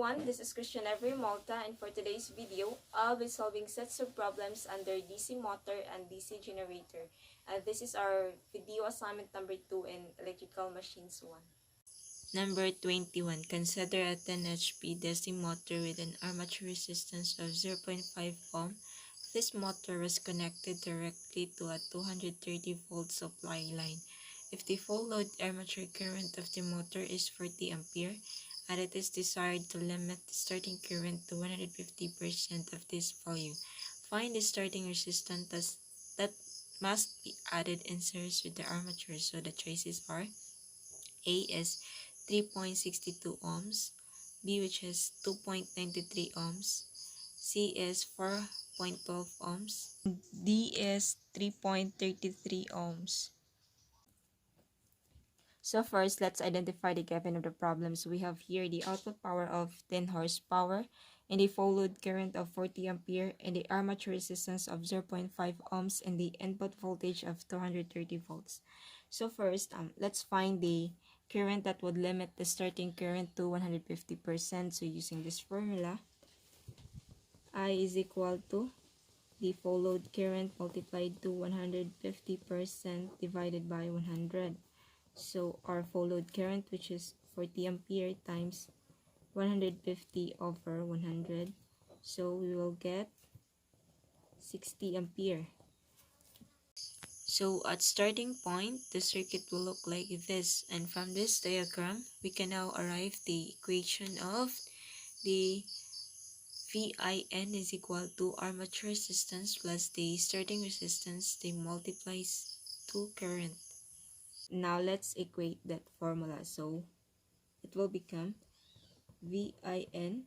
everyone, this is Christian Every Malta, and for today's video, I'll be solving sets of problems under DC motor and DC generator. This is our video assignment number 2 in Electrical Machines 1. Number 21. Consider a 10 HP DC motor with an armature resistance of 0.5 ohm. This motor was connected directly to a 230 volt supply line. If the full load armature current of the motor is 40 ampere, and it is desired to limit the starting current to 150% of this value, find the starting resistance that must be added in series with the armature. So the choices are A is 3.62 ohms, B which is 2.93 ohms, C is 4.12 ohms, D is 3.33 ohms. So first, let's identify the given of the problems. We have here the output power of 10 horsepower and the full load current of 40 ampere and the armature resistance of 0.5 ohms and the input voltage of 230 volts. So first, let's find the current that would limit the starting current to 150%. So using this formula, I is equal to the full load current multiplied to 150% divided by 100. So our full load current, which is 40 ampere times 150 over 100. So we will get 60 ampere. So at starting point, the circuit will look like this. And from this diagram, we can now arrive the equation of the VIN is equal to armature resistance plus the starting resistance, they multiplies to current. Now let's equate that formula. So it will become VIN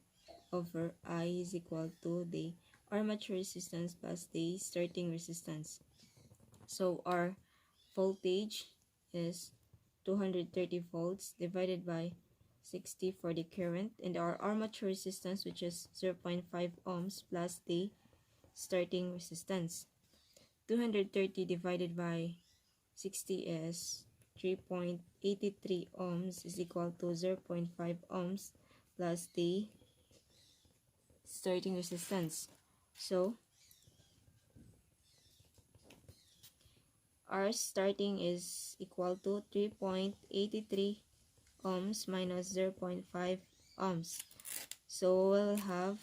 over I is equal to the armature resistance plus the starting resistance. So our voltage is 230 volts divided by 60 for the current, and our armature resistance, which is 0.5 ohms plus the starting resistance. 230 divided by 60 is 3.83 ohms is equal to 0.5 ohms plus the starting resistance. So our starting is equal to 3.83 ohms minus 0.5 ohms. So we'll have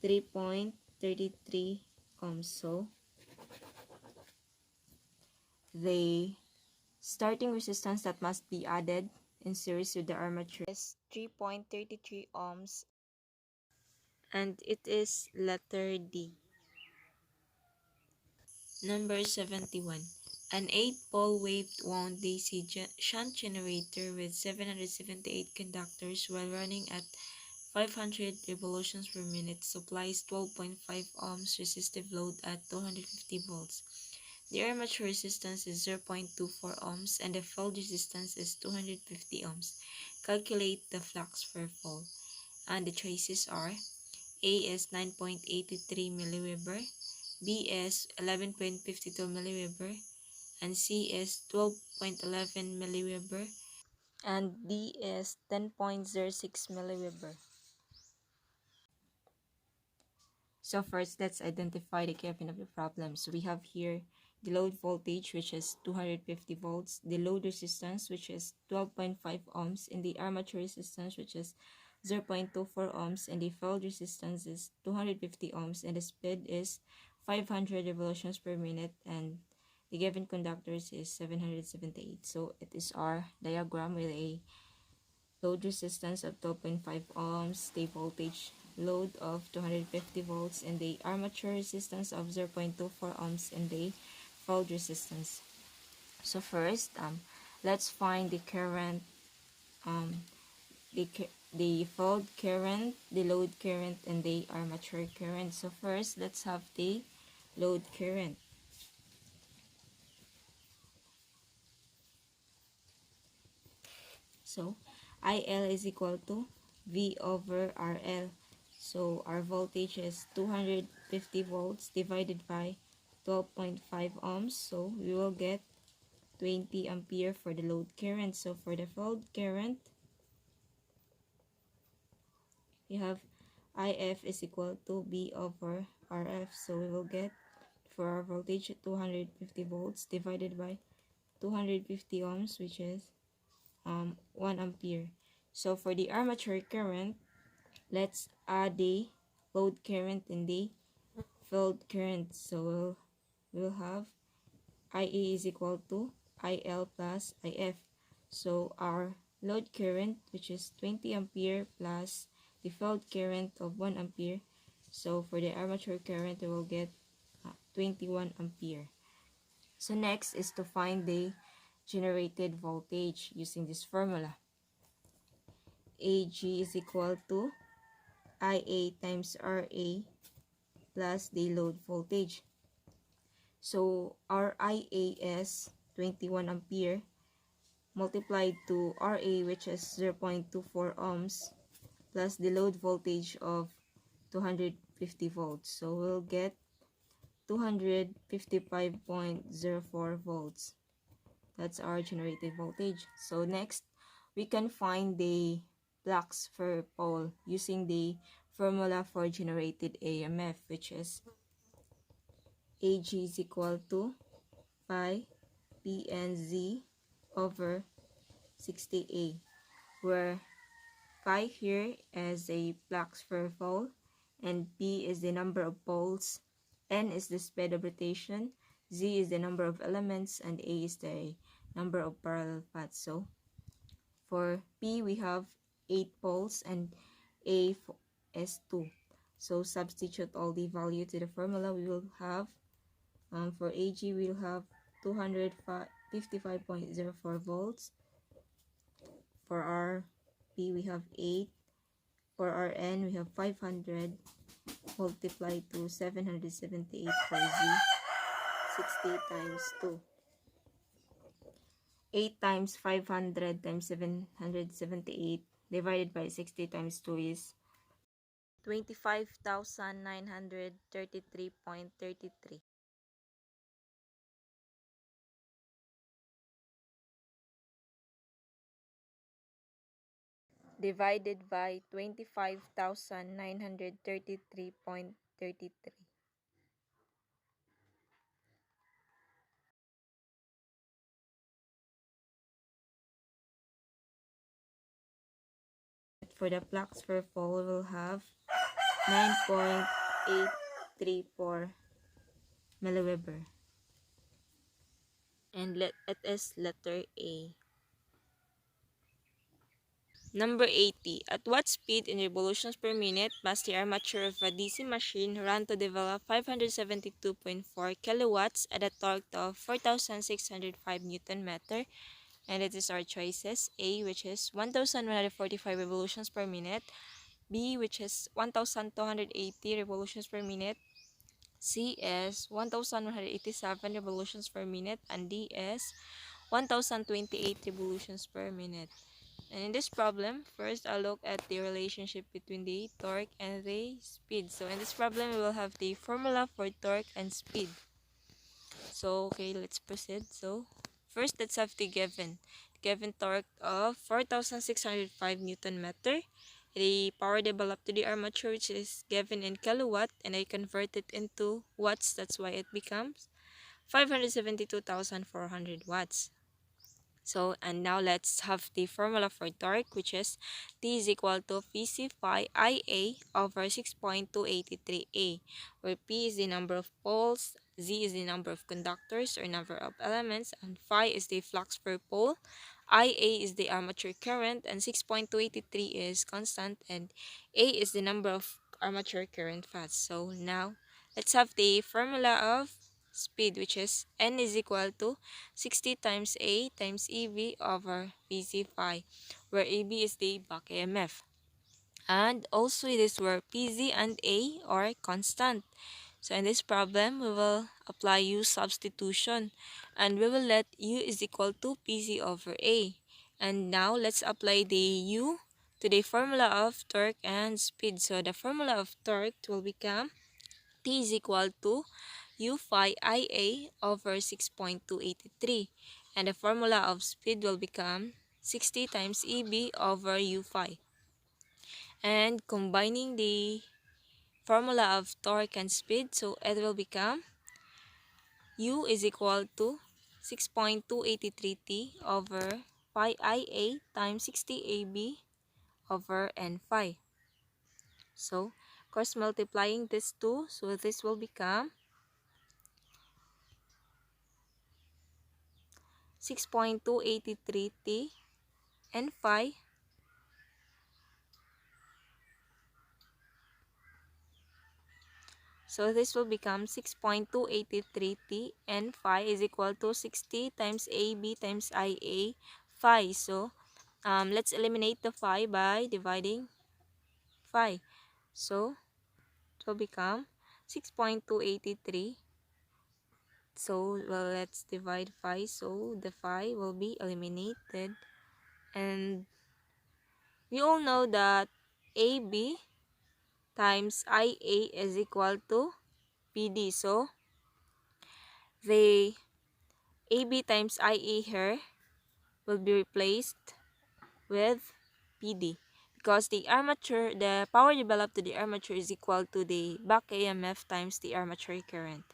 3.33 ohms. So the starting resistance that must be added in series with the armature is 3.33 ohms, and it is letter D. Number 71. An 8-pole wave-wound DC shunt generator with 778 conductors while running at 500 revolutions per minute supplies 12.5 ohms resistive load at 250 volts. The armature resistance is 0.24 ohms and the field resistance is 250 ohms. Calculate the flux per pole. And the choices are A is 9.83 milliweber, B is 11.52 milliweber, and C is 12.11 milliweber, And D is 10.06 milliweber. So first, let's identify the given of the problem. So we have here the load voltage, which is 250 volts, the load resistance, which is 12.5 ohms, and the armature resistance, which is 0.24 ohms, and the field resistance is 250 ohms, and the speed is 500 revolutions per minute, and the given conductors is 778. So it is our diagram with a load resistance of 12.5 ohms, the voltage load of 250 volts, and the armature resistance of 0.24 ohms, and the field resistance. So first, let's find the current, the field current, the load current, and the armature current. So first, let's have the load current. So IL is equal to V over RL. So our voltage is 250 volts divided by 12.5 ohms. So we will get 20 ampere for the load current. So for the field current, we have IF is equal to B over RF. So we will get for our voltage 250 volts divided by 250 ohms, which is 1 ampere. So for the armature current, let's add the load current and the field current. So we'll have IA is equal to IL plus IF. So our load current, which is 20 ampere plus the field current of 1 ampere. So for the armature current, we will get 21 ampere. So next is to find the generated voltage using this formula. AG is equal to IA times RA plus the load voltage. So our IA is 21 ampere multiplied to RA, which is 0.24 ohms, plus the load voltage of 250 volts. So we'll get 255.04 volts. That's our generated voltage. So next, we can find the flux per pole using the formula for generated AMF, which is AG is equal to pi PNZ over 60A, where pi here is a flux per pole, and P is the number of poles, N is the speed of rotation, Z is the number of elements, and A is the number of parallel paths. So for P, we have 8 poles and A is 2. So substitute all the value to the formula. We will have, for AG, we will have 255.04 volts. For our P, we have 8. For our N, we have 500 multiplied to 778 for Z, 60 times 2. 8 times 500 times 778 divided by 60 times 2 is 25,933.33. Divided by 25,933.33. For the flux per pole, we'll have 9.834 milliweber. And it is letter A. Number 80. At what speed in revolutions per minute must the armature of a DC machine run to develop 572.4 kilowatts at a torque of 4,605 Newton meter? And it is our choices. A, which is 1,145 revolutions per minute. B, which is 1,280 revolutions per minute. C is 1,187 revolutions per minute. And D is 1,028 revolutions per minute. And in this problem, first I'll look at the relationship between the torque and the speed. So in this problem, we will have the formula for torque and speed. So okay, let's proceed. So first, let's have the given torque of 4,605 Newton meter. The power developed to the armature, which is given in kilowatt, and I convert it into watts. That's why it becomes 572,400 watts. So, and now let's have the formula for torque, which is T is equal to Pc phi Ia over 6.283A, where P is the number of poles, Z is the number of conductors or number of elements, and phi is the flux per pole, Ia is the armature current, and 6.283 is constant, and A is the number of armature current paths. So now, let's have the formula of speed, which is N is equal to 60 times A times EB over Pc phi, where AB is the back EMF. And also it is where Pz and A are constant. So in this problem, we will apply U substitution, and we will let U is equal to Pz over A. And now let's apply the U to the formula of torque and speed. So the formula of torque will become T is equal to U phi Ia over 6.283, and the formula of speed will become 60 times EB over U phi. And combining the formula of torque and speed, so it will become U is equal to 6.283 T over pi IA times 60 AB over N phi. So, of course, multiplying this two, so this will become 6.283 T N phi. So this will become 6.283 T N phi is equal to 60 times AB times IA phi. So let's eliminate the phi by dividing phi. So it will become 6.283. So well, let's divide phi. So the phi will be eliminated. And we all know that AB times IA is equal to PD. So the AB times IE here will be replaced with PD because the power developed to the armature is equal to the back EMF times the armature current.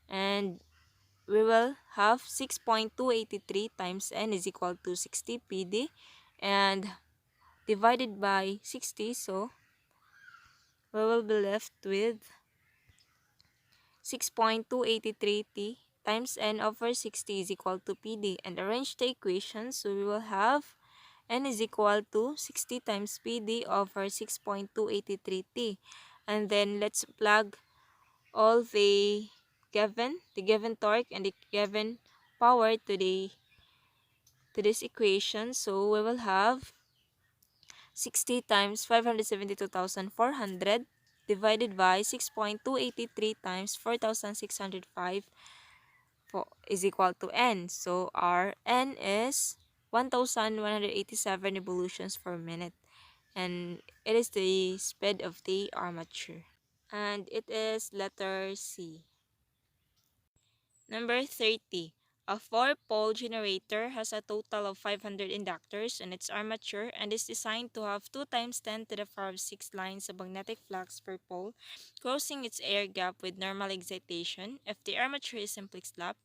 And we will have 6.283 times N is equal to 60 PD and divided by 60, so we will be left with 6.283 T times N over 60 is equal to PD, and arrange the equation, so we will have N is equal to 60 times PD over 6.283 T. And then let's plug all the given torque and the given power to this equation. So we will have 60 times 572,400 divided by 6.283 times 4,605 is equal to N. So our N is 1,187 revolutions per minute. And it is the speed of the armature. And it is letter C. Number 30. A 4-pole generator has a total of 500 inductors in its armature and is designed to have 2 times 10 to the power of 6 lines of magnetic flux per pole, closing its air gap with normal excitation. If the armature is simply slapped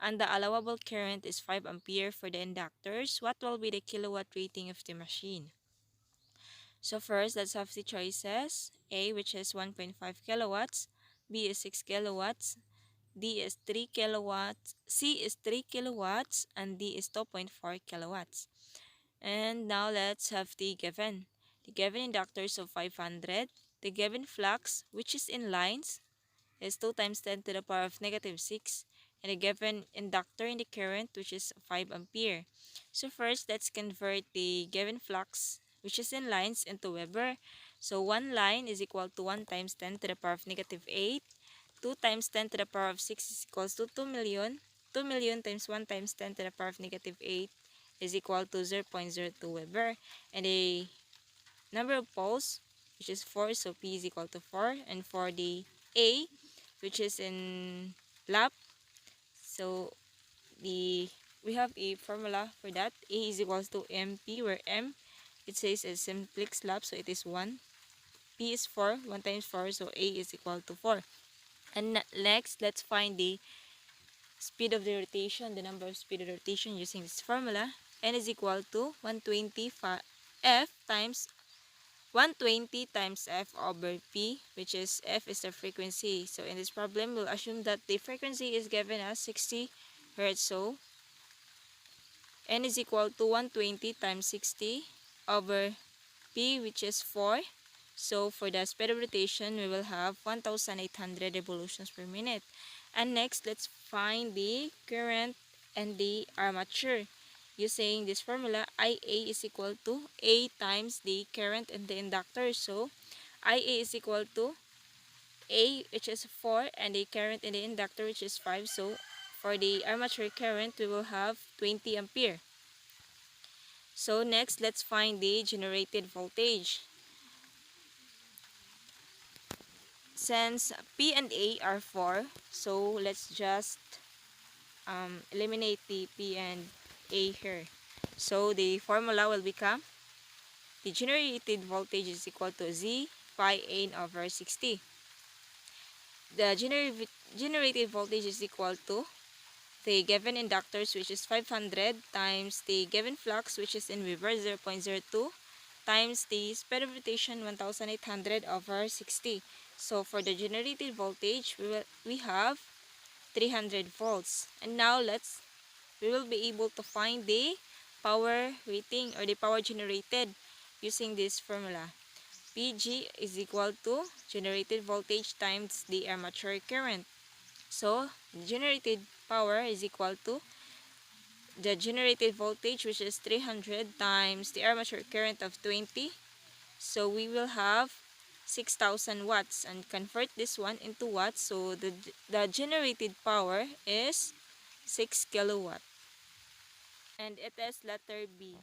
and the allowable current is 5 ampere for the inductors, what will be the kilowatt rating of the machine? So first, let's have the choices. A, which is 1.5 kilowatts, B is 6 kilowatts, D is 3 kilowatts, C is 3 kilowatts, and D is 2.4 kilowatts. And now let's have the given. The given inductors of 500, the given flux, which is in lines, is 2 times 10 to the power of negative 6, and the given inductor in the current, which is 5 ampere. So first, let's convert the given flux, which is in lines, into Weber. So 1 line is equal to 1 times 10 to the power of negative 8. 2 times 10 to the power of 6 is equals to 2 million. 2 million times 1 times 10 to the power of negative 8 is equal to 0.02 Weber. And the number of poles, which is 4, so P is equal to 4. And for the A, which is in lap, so we have a formula for that. A is equals to MP, where M, it says is simplex lap, so it is 1. P is 4, 1 times 4, so A is equal to 4. And next, let's find the speed of the rotation, the number of speed of rotation using this formula. N is equal to 120 F times 120 times F over P, which is F is the frequency. So in this problem, we'll assume that the frequency is given as 60 Hz. So N is equal to 120 times 60 over P, which is 4. So for the speed of rotation, we will have 1,800 revolutions per minute. And next, let's find the current and the armature. Using this formula, IA is equal to A times the current and the inductor. So IA is equal to A, which is 4, and the current in the inductor, which is 5. So for the armature current, we will have 20 ampere. So next, let's find the generated voltage. Since P and A are 4, so let's just eliminate the P and A here. So the formula will become the generated voltage is equal to Z pi N over 60. The generated voltage is equal to the given inductors, which is 500, times the given flux, which is in reverse 0.02, times the speed of rotation 1800 over 60. So for the generated voltage, we have 300 volts. And now we will be able to find the power rating or the power generated using this formula. Pg is equal to generated voltage times the armature current. So the generated power is equal to the generated voltage, which is 300, times the armature current of 20. So we will have 6,000 watts, and convert this one into watts. So the generated power is 6 kilowatt. And it is letter B.